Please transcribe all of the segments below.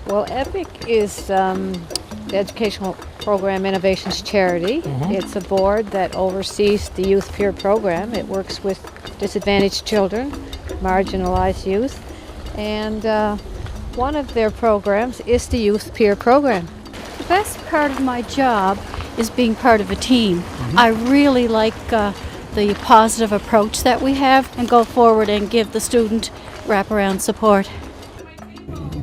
Well, EPIC is the Educational Program Innovations Charity. It's a board that oversees the Youth Peer Program. It works with disadvantaged children, marginalized youth, and one of their programs is the Youth Peer Program. The best part of my job is being part of a team. I really like the positive approach that we have and go forward and give the student wraparound support.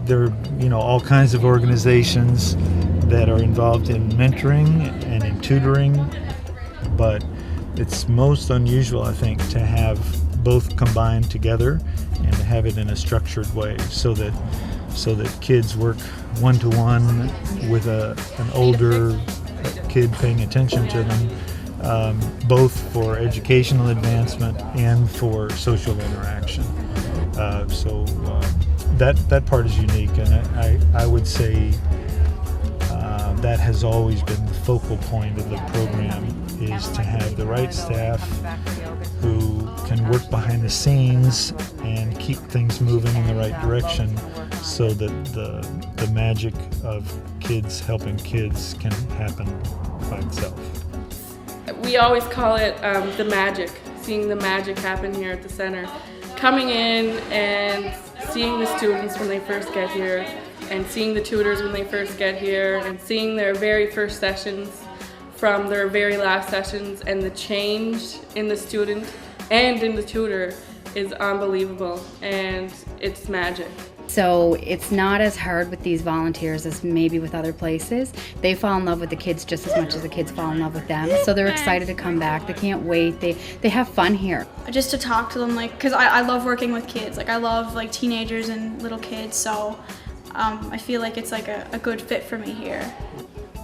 There are, all kinds of organizations that are involved in mentoring and in tutoring, but it's most unusual, I think, to have both combined together and to have it in a structured way so that kids work one-to-one with an older kid paying attention to them, both for educational advancement and for social interaction. That part is unique, and I would say that has always been the focal point of the program, is to have the right staff who can work behind the scenes and keep things moving in the right direction so that the magic of kids helping kids can happen by itself. We always call it the magic, seeing the magic happen here at the center. Coming in and seeing the students when they first get here, and seeing the tutors when they first get here, and seeing their very first sessions from their very last sessions, and the change in the student and in the tutor is unbelievable, and it's magic. So it's not as hard with these volunteers as maybe with other places. They fall in love with the kids just as much as the kids fall in love with them. So they're excited to come back. They can't wait. They have fun here. Just to talk to them, because I love working with kids. I love teenagers and little kids. So I feel like it's a good fit for me here.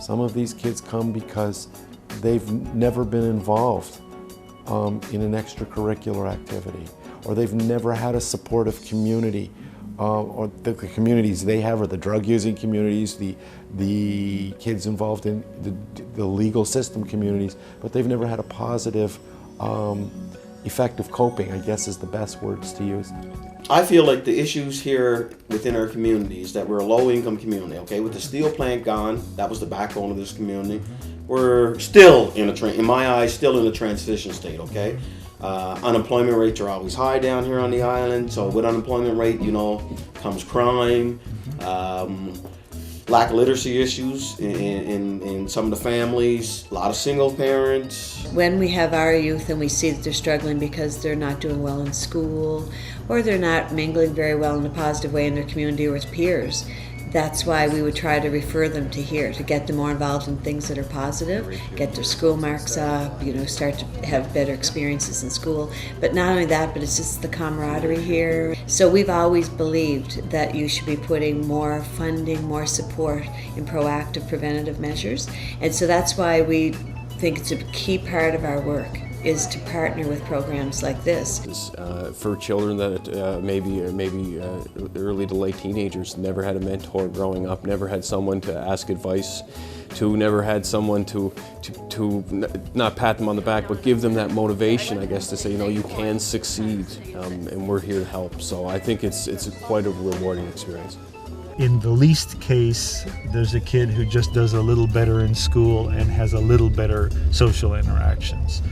Some of these kids come because they've never been involved in an extracurricular activity, or they've never had a supportive community. Or the communities they have are the drug-using communities, the kids involved in the legal system communities, but they've never had a positive, effective coping, I guess is the best words to use. I feel like the issues here within our community is that we're a low-income community, okay? With the steel plant gone, that was the backbone of this community. We're still in my eyes, still in a transition state, okay? Unemployment rates are always high down here on the island, so with unemployment rate, comes crime, lack of literacy issues in some of the families, a lot of single parents. When we have our youth and we see that they're struggling because they're not doing well in school, or they're not mingling very well in a positive way in their community or with peers, that's why we would try to refer them to here, to get them more involved in things that are positive, get their school marks up, start to have better experiences in school. But not only that, but it's just the camaraderie here. So we've always believed that you should be putting more funding, more support in proactive preventative measures. And so that's why we think it's a key part of our work, is to partner with programs like this. For children that maybe early to late teenagers, never had a mentor growing up, never had someone to ask advice to, never had someone to not pat them on the back, but give them that motivation, I guess, to say, you can succeed, and we're here to help. So I think it's quite a rewarding experience. In the least case, there's a kid who just does a little better in school and has a little better social interactions.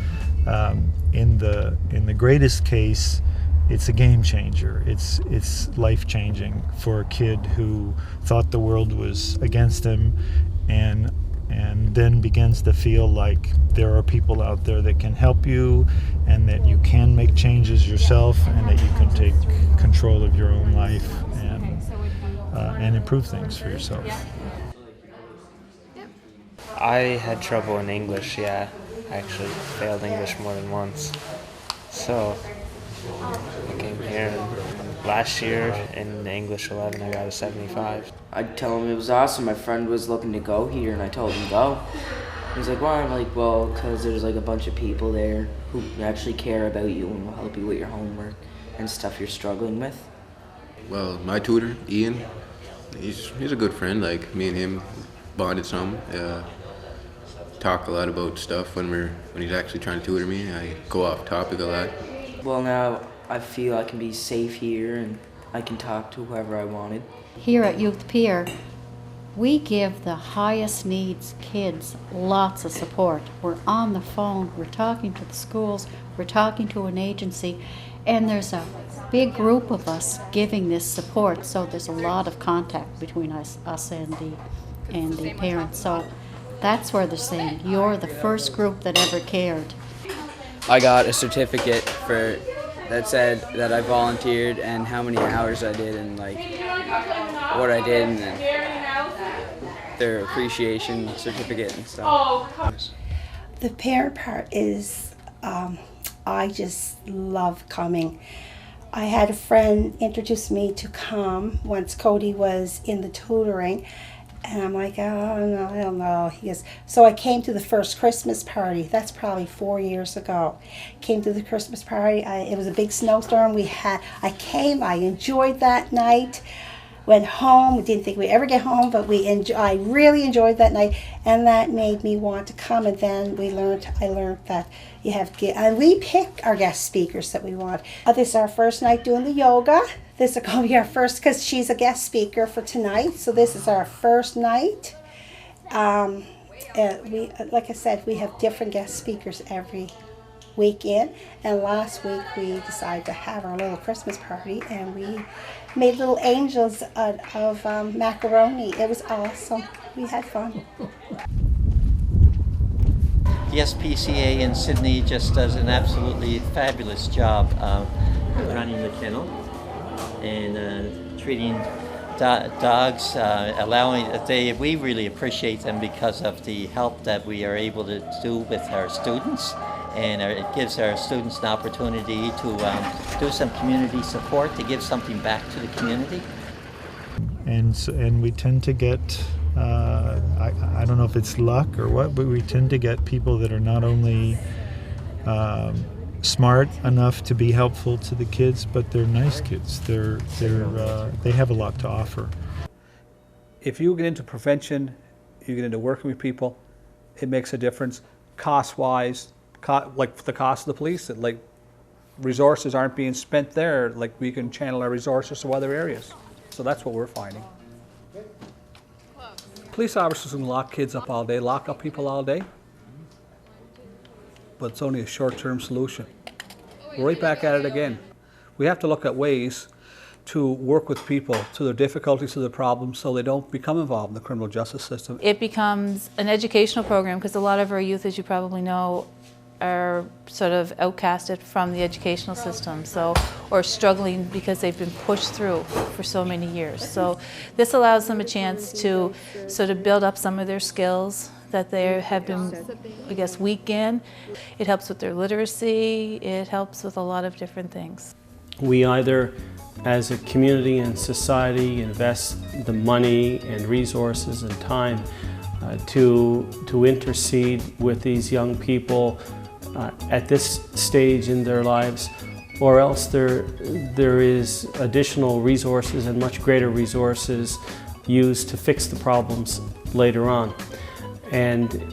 In the greatest case, it's a game changer. It's life-changing for a kid who thought the world was against him, and then begins to feel like there are people out there that can help you, and that you can make changes yourself, and that you can take control of your own life and improve things for yourself. I had trouble in English, yeah. I actually failed English more than once. So I came here, and last year in English 11 I got a 75. I'd tell him it was awesome. My friend was looking to go here, and I told him go. He's like, why? I'm like, well, because there's a bunch of people there who actually care about you and will help you with your homework and stuff you're struggling with. Well, my tutor, Ian, he's a good friend. Me and him bonded some. Talk a lot about stuff when he's actually trying to tutor me. I go off topic a lot. Well, now I feel I can be safe here, and I can talk to whoever I wanted. Here at Youth Peer, we give the highest needs kids lots of support. We're on the phone, we're talking to the schools, we're talking to an agency, and there's a big group of us giving this support, so there's a lot of contact between us and the parents. So that's where they're saying, you're the first group that ever cared. I got a certificate that said that I volunteered and how many hours I did and like what I did, and then their appreciation certificate and stuff. The parent part is, I just love coming. I had a friend introduce me to come once Cody was in the tutoring, and I'm like, oh no, I don't know. He goes, so I came to the first Christmas party. That's probably 4 years ago. Came to the Christmas party. It was a big snowstorm. I enjoyed that night. Went home. We didn't think we'd ever get home, but I really enjoyed that night, and that made me want to come. And then I learned that you have and we pick our guest speakers that we want. This is our first night doing the yoga. This is going to be our first, because she's a guest speaker for tonight. So this is our first night. Like I said, we have different guest speakers every weekend. And last week we decided to have our little Christmas party, and we made little angels out of macaroni. It was awesome. We had fun. The SPCA in Sydney just does an absolutely fabulous job running the kennel and treating dogs, we really appreciate them because of the help that we are able to do with our students, and it gives our students an opportunity to do some community support, to give something back to the community. And we tend to get, I don't know if it's luck or what, but we tend to get people that are not only smart enough to be helpful to the kids, but they're nice kids. They have a lot to offer. If you get into prevention, you get into working with people, it makes a difference. Cost-wise, like the cost of the police, like resources aren't being spent there, like we can channel our resources to other areas. So that's what we're finding. Police officers can lock kids up all day, lock up people all day, but it's only a short-term solution. We're right back at it again. We have to look at ways to work with people, to their difficulties, to their problems, so they don't become involved in the criminal justice system. It becomes an educational program because a lot of our youth, as you probably know, are sort of outcasted from the educational system, or struggling because they've been pushed through for so many years. So this allows them a chance to sort of build up some of their skills that they have been, I guess, weak in. It helps with their literacy. It helps with a lot of different things. We either, as a community and society, invest the money and resources and time to intercede with these young people at this stage in their lives, or else there is additional resources and much greater resources used to fix the problems later on. And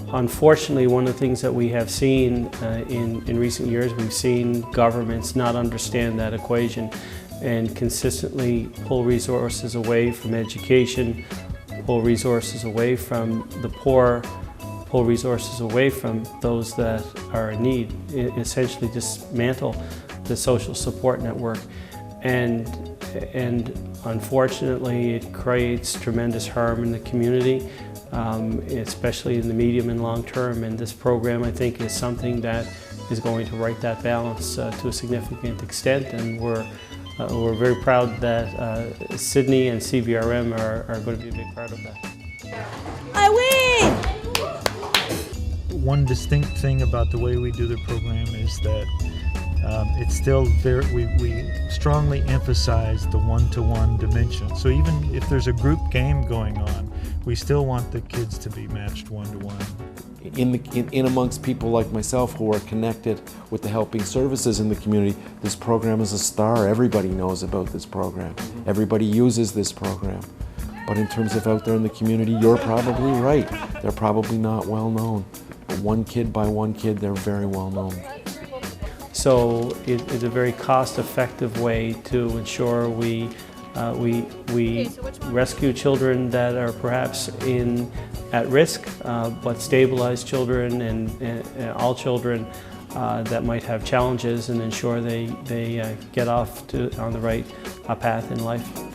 unfortunately, one of the things that we have seen in recent years, we've seen governments not understand that equation and consistently pull resources away from education, pull resources away from the poor, pull resources away from those that are in need, essentially dismantle the social support network. And unfortunately, it creates tremendous harm in the community, especially in the medium and long term. And this program, I think, is something that is going to right that balance to a significant extent. And we're very proud that Sydney and CVRM are going to be a big part of that. I win! One distinct thing about the way we do the program is that it's still we strongly emphasize the one-to-one dimension. So even if there's a group game going on, we still want the kids to be matched one-to-one. In amongst people like myself who are connected with the helping services in the community, this program is a star. Everybody knows about this program. Everybody uses this program. But in terms of out there in the community, you're probably right. They're probably not well known. But one kid by one kid, they're very well known. So it is a very cost-effective way to ensure we rescue children that are perhaps at risk, but stabilize children and all children that might have challenges, and ensure they get off on the right path in life.